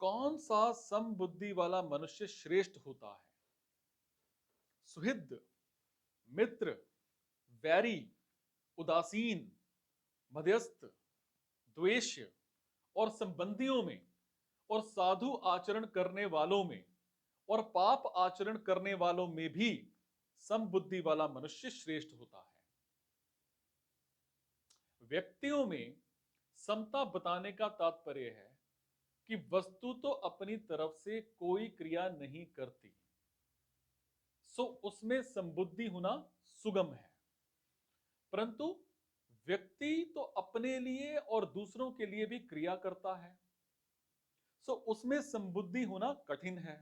कौन सा समबुद्धि वाला मनुष्य श्रेष्ठ होता है? सुहृद, मित्र, वैरी, उदासीन, मध्यस्थ, द्वेष्य और संबंधियों में और साधु आचरण करने वालों में और पाप आचरण करने वालों में भी समबुद्धि वाला मनुष्य श्रेष्ठ होता है। व्यक्तियों में समता बताने का तात्पर्य है कि वस्तु तो अपनी तरफ से कोई क्रिया नहीं करती, सो उसमें समबुद्धि होना सुगम है। परंतु व्यक्ति तो अपने लिए और दूसरों के लिए भी क्रिया करता है, सो उसमें समबुद्धि होना कठिन है।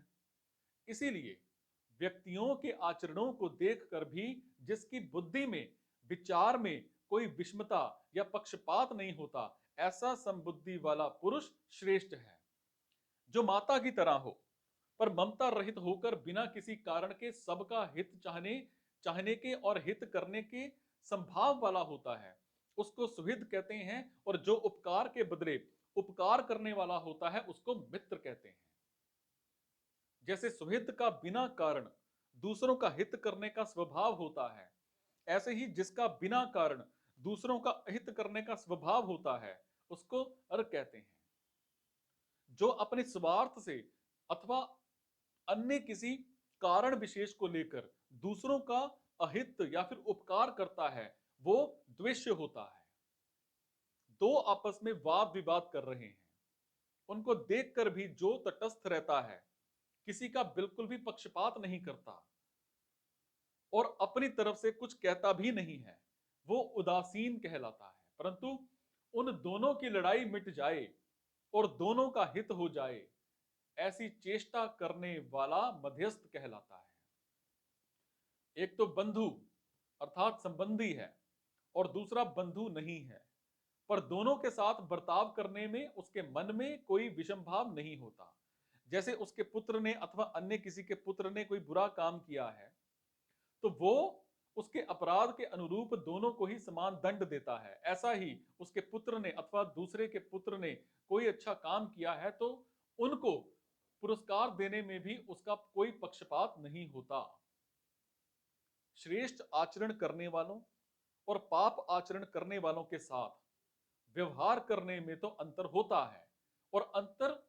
इसीलिए व्यक्तियों के आचरणों को देखकर भी जिसकी बुद्धि में, विचार में कोई विषमता या पक्षपात नहीं होता, ऐसा समबुद्धि वाला पुरुष श्रेष्ठ है। जो माता की तरह हो पर ममता रहित होकर बिना किसी कारण के सबका हित चाहने चाहने के और हित करने के संभाव वाला होता है, उसको सुहृद कहते हैं। और जो उपकार के बदले उपकार करने वाला होता है, उसको मित्र कहते हैं। जैसे सुहृद का बिना कारण दूसरों का हित करने का स्वभाव होता है, ऐसे ही जिसका बिना कारण दूसरों का हित करने का स्वभाव होता है, उसको अर कहते हैं। जो अपने स्वार्थ से अथवा अन्य किसी कारण विशेष को लेकर दूसरों का अहित या फिर उपकार करता है, वो द्वेष्य होता है। दो आपस में वाद विवाद कर रहे हैं, उनको देखकर भी जो तटस्थ रहता है, किसी का बिल्कुल भी पक्षपात नहीं करता और अपनी तरफ से कुछ कहता भी नहीं है, वो उदासीन कहलाता है। परंतु उन दोनों की लड़ाई मिट जाए और दोनों का हित हो जाए, ऐसी चेष्टा करने वाला मध्यस्थ कहलाता है। एक तो बंधु अर्थात संबंधी है और दूसरा बंधु नहीं है, पर दोनों के साथ बर्ताव करने में उसके मन में कोई विषम भाव नहीं होता। जैसे उसके पुत्र ने अथवा अन्य किसी के पुत्र ने कोई बुरा काम किया है, तो वो उसके अपराध के अनुरूप दोनों को ही समान दंड देता है। ऐसा ही उसके पुत्र ने अथवा दूसरे के पुत्र ने कोई अच्छा काम किया है, तो उनको पुरस्कार देने में भी उसका कोई पक्षपात नहीं होता। श्रेष्ठ आचरण करने वालों और पाप आचरण करने वालों के साथ व्यवहार करने में तो अंतर होता है और अंतर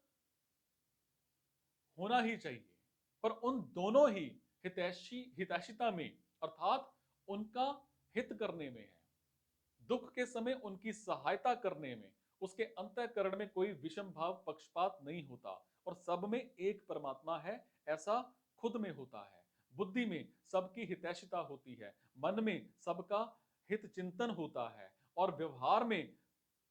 होना ही चाहिए, पर उन दोनों ही हितैषिता में अर्थात उनका हित करने में है। दुख के समय उनकी सहायता करने में उसके अंतःकरण में कोई विषम भाव पक्षपात नहीं होता और सब में एक परमात्मा है, ऐसा खुद में होता है। बुद्धि में सबकी हितैषिता होती है, मन में सबका हित चिंतन होता है और व्यवहार में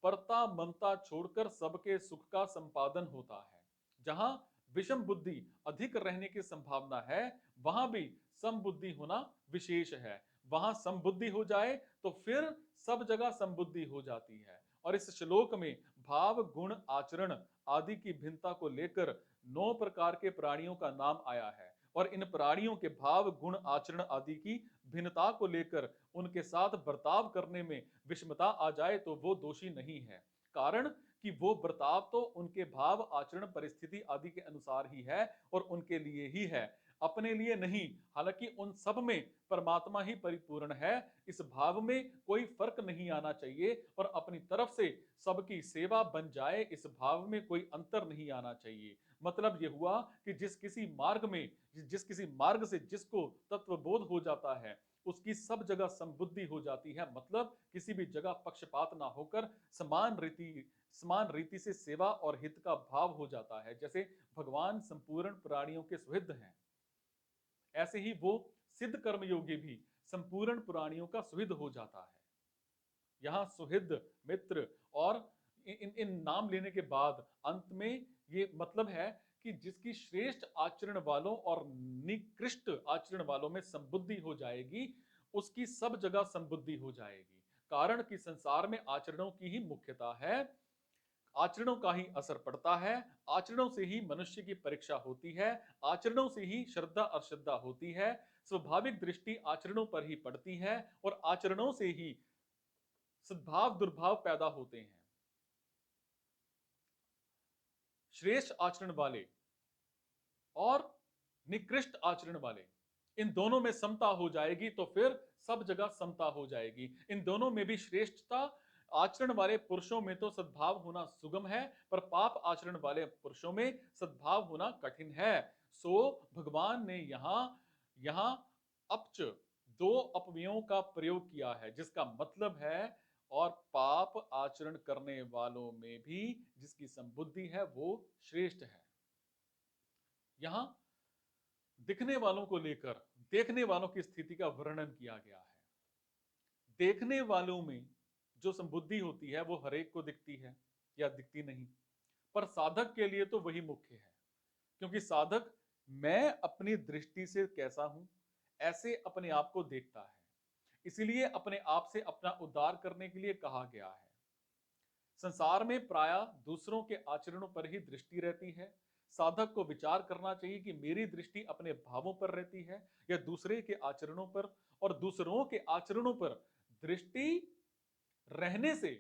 परता ममता छोड़कर सबके सुख का संपादन होता है। जहां विषम बुद्धि अधिक रहने की संभावना है, वहां भी समबुद्धि होना विशेष है। वहां समबुद्धि हो जाए तो फिर सब जगह समबुद्धि हो जाती है। और इस श्लोक में भाव गुण आचरण आदि की भिन्नता को लेकर 9 प्रकार के प्राणियों का नाम आया है और इन प्राणियों के भाव गुण आचरण आदि की भिन्नता को लेकर उनके साथ बर्ताव करने में विषमता आ जाए तो वो दोषी नहीं है। कारण कि वो बर्ताव तो उनके भाव आचरण परिस्थिति आदि के अनुसार ही है और उनके लिए ही है, अपने लिए नहीं। हालांकि उन सब में परमात्मा ही परिपूर्ण है, इस भाव में कोई फर्क नहीं आना चाहिए और अपनी तरफ से सबकी सेवा बन जाए, इस भाव में कोई अंतर नहीं आना चाहिए। मतलब यह हुआ कि जिस किसी मार्ग से जिसको तत्वबोध हो जाता है, उसकी सब जगह समबुद्धि हो जाती है। मतलब किसी भी जगह पक्षपात ना होकर समान रीति से सेवा और हित का भाव हो जाता है। जैसे भगवान संपूर्ण प्राणियों के सुहृद हैं, ऐसे ही वो सिद्ध कर्मयोगी भी संपूर्ण प्राणियों का सुहृद हो जाता है। यहाँ सुहृद, मित्र और इन नाम लेने के बाद अंत में ये मतलब है कि जिसकी श्रेष्ठ आचरण वालों और निकृष्ट आचरण वालों में संबुद्धि हो जाएगी, उसकी सब जगह संबुद्धि हो जाएगी। कारण कि संसार में आचरणों की ही मुख्यता है, आचरणों का ही असर पड़ता है, आचरणों से ही मनुष्य की परीक्षा होती है, आचरणों से ही श्रद्धा अश्रद्धा होती है, स्वाभाविक दृष्टि आचरणों पर ही पड़ती है और आचरणों से ही सद्भाव दुर्भाव पैदा होते हैं। श्रेष्ठ आचरण वाले और निकृष्ट आचरण वाले, इन दोनों में समता हो जाएगी तो फिर सब जगह समता हो जाएगी। इन दोनों में भी श्रेष्ठता, आचरण वाले पुरुषों में तो सद्भाव होना सुगम है, पर पाप आचरण वाले पुरुषों में सद्भाव होना कठिन है। सो भगवान ने यहां अपच, दो अपव्ययों का प्रयोग किया है, जिसका मतलब है और पाप आचरण करने वालों में भी जिसकी संबुद्धि है वो श्रेष्ठ है। यहां दिखने वालों को लेकर देखने वालों की स्थिति का वर्णन किया गया है। देखने वालों में जो संबुद्धि होती है वो हरेक को दिखती है या दिखती नहीं, पर साधक के लिए तो वही मुख्य है, क्योंकि साधक मैं अपनी दृष्टि से कैसा हूं ऐसे अपने आप को देखता है। इसीलिए अपने आप से अपना उद्धार करने के लिए कहा गया है। संसार में प्रायः दूसरों के आचरणों पर ही दृष्टि रहती है। साधक को विचार करना चाहिए कि मेरी दृष्टि अपने भावों पर रहती है या दूसरे के आचरणों पर, और दूसरों के आचरणों पर दृष्टि रहने से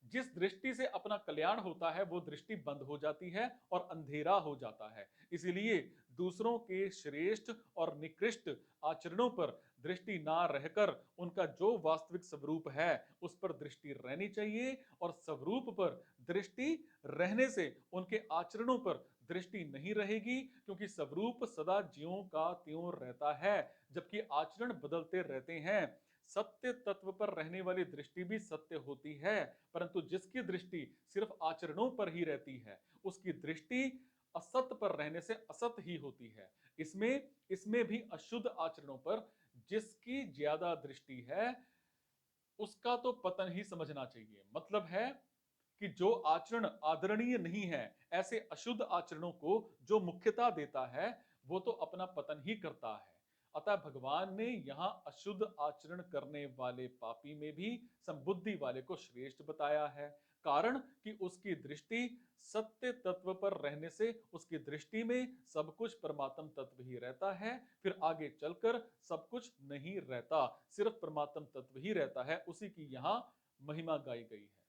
जिस दृष्टि से अपना कल्याण होता है वो दृष्टि बंद हो जाती है और अंधेरा हो जाता है। इसीलिए दूसरों के श्रेष्ठ और निकृष्ट आचरणों पर दृष्टि ना रहकर उनका जो वास्तविक स्वरूप है उस पर दृष्टि रहनी चाहिए, और स्वरूप पर दृष्टि रहने से उनके आचरणों पर दृष्टि नहीं रहेगी, क्योंकि स्वरूप सदा ज्यों का त्यों रहता है, जबकि आचरण बदलते रहते हैं। सत्य तत्व पर रहने वाली दृष्टि भी सत्य होती है, परंतु जिसकी दृष्टि सिर्फ आचरणों पर ही रहती है उसकी दृष्टि असत्य पर रहने से असत ही होती है। इसमें इसमें भी अशुद्ध आचरणों पर जिसकी ज्यादा दृष्टि है उसका तो पतन ही समझना चाहिए। मतलब है कि जो आचरण आदरणीय नहीं है, ऐसे अशुद्ध आचरणों को जो मुख्यता देता है वो तो अपना पतन ही करता है। अतः भगवान ने यहां अशुद्ध आचरण करने वाले पापी में भी संबुद्धि वाले को श्रेष्ठ बताया है, कारण कि उसकी दृष्टि सत्य तत्व पर रहने से उसकी दृष्टि में सब कुछ परमात्म तत्व ही रहता है। फिर आगे चलकर सब कुछ नहीं रहता, सिर्फ परमात्म तत्व ही रहता है। उसी की यहां महिमा गाई गई है।